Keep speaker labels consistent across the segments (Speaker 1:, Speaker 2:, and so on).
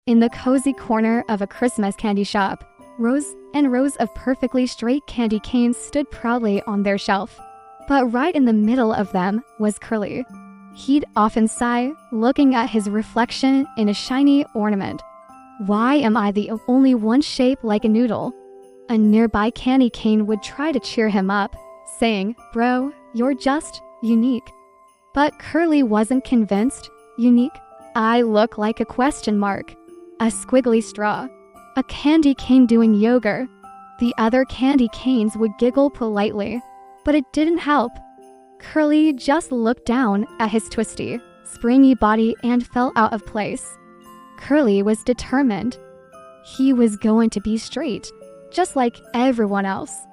Speaker 1: In the cozy corner of a Christmas candy shop, rows and rows of perfectly straight candy canes stood proudly on their shelf. But right in the middle of them was Curly. He'd often sigh, looking at his reflection in a shiny ornament. Why am I the only one shaped like a noodle? A nearby candy cane would try to cheer him up, saying, "Bro, you're just unique." But Curly wasn't convinced. Unique? I look like a question mark. A squiggly straw. A candy cane doing yoga. The other candy canes would giggle politely, but it didn't help. Curly just looked down at his twisty, springy body and fell out of place. Curly was determined. He was going to be straight, just like everyone else.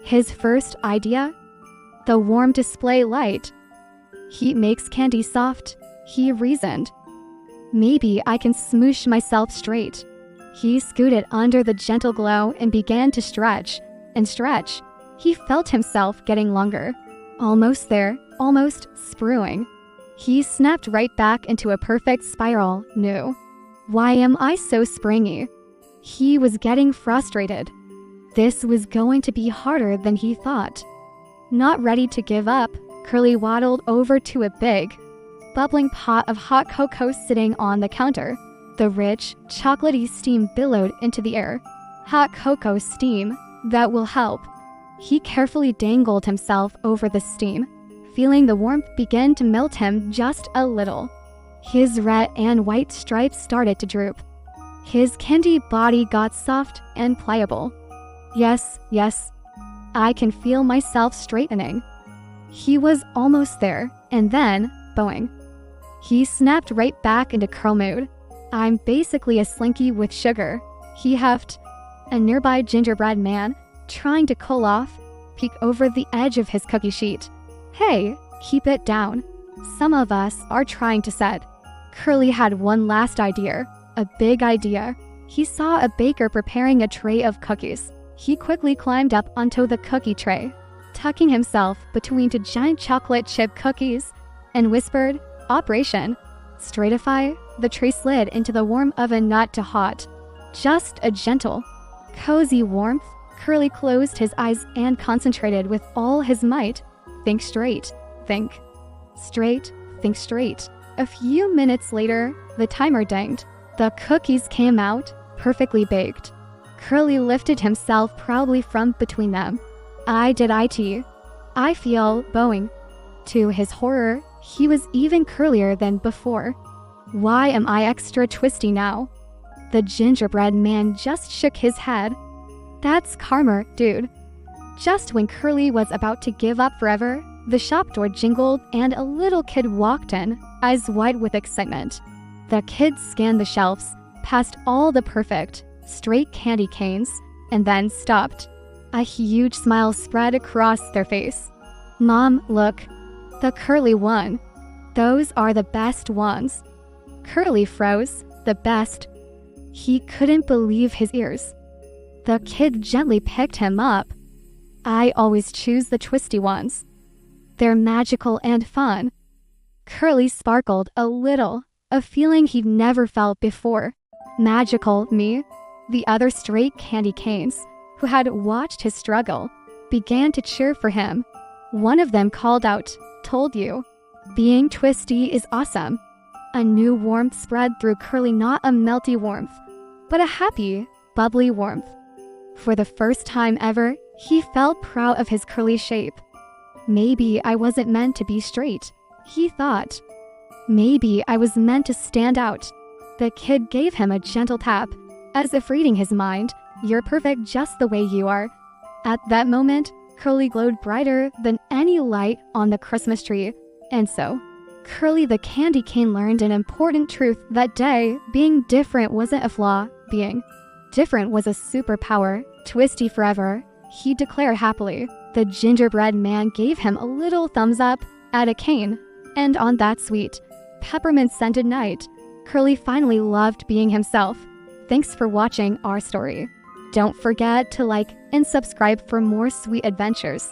Speaker 1: His first idea? The warm display light. Heat makes candy soft, he reasoned. Maybe I can smoosh myself straight. He scooted under the gentle glow and began to stretch and stretch. He felt himself getting longer. Almost there, almost spruing. He snapped right back into a perfect spiral. No. Why am I so springy? He was getting frustrated. This was going to be harder than he thought. Not ready to give up, Curly waddled over to a big, bubbling pot of hot cocoa sitting on the counter. The rich, chocolatey steam billowed into the air. Hot cocoa steam, that will help. He carefully dangled himself over the steam, feeling the warmth begin to melt him just a little. His red and white stripes started to droop. His candy body got soft and pliable. Yes, I can feel myself straightening. He was almost there, and then, boing. He snapped right back into curl mode. I'm basically a Slinky with sugar, he huffed. A nearby gingerbread man, trying to cool off, peeked over the edge of his cookie sheet. Hey, keep it down. Some of us are trying to set. Curly had one last idea, a big idea. He saw a baker preparing a tray of cookies. He quickly climbed up onto the cookie tray, tucking himself between two giant chocolate chip cookies, and whispered, "Operation Straightify." The tray slid into the warm oven, not too hot. Just a gentle, cozy warmth. Curly closed his eyes and concentrated with all his might. Think straight. Think straight. Think straight. A few minutes later, the timer dinged. The cookies came out, perfectly baked. Curly lifted himself proudly from between them. I did it. I feel bowing. To his horror, he was even curlier than before. Why am I extra twisty now? The gingerbread man just shook his head. That's karma, dude. Just when Curly was about to give up forever, the shop door jingled and a little kid walked in, eyes wide with excitement. The kid scanned the shelves, past all the perfect, straight candy canes, and then stopped. A huge smile spread across their face. Mom, look. The Curly one. Those are the best ones. Curly froze. The best. He couldn't believe his ears. The kid gently picked him up. I always choose the twisty ones. They're magical and fun. Curly sparkled a little, a feeling he'd never felt before. Magical, me? The other straight candy canes, who had watched his struggle, began to cheer for him. One of them called out, "Told you. Being twisty is awesome." A new warmth spread through Curly, not a melty warmth, but a happy, bubbly warmth. For the first time ever, he felt proud of his curly shape. Maybe I wasn't meant to be straight, he thought. Maybe I was meant to stand out. The kid gave him a gentle tap, as if reading his mind. You're perfect just the way you are. At that moment, Curly glowed brighter than any light on the Christmas tree. And so, Curly the candy cane learned an important truth that day. Being different wasn't a flaw. Being different was a superpower. Twisty forever, he declared happily. The gingerbread man gave him a little thumbs up at a cane. And on that sweet, peppermint-scented night, Curly finally loved being himself. Thanks for watching our story. Don't forget to like and subscribe for more sweet adventures.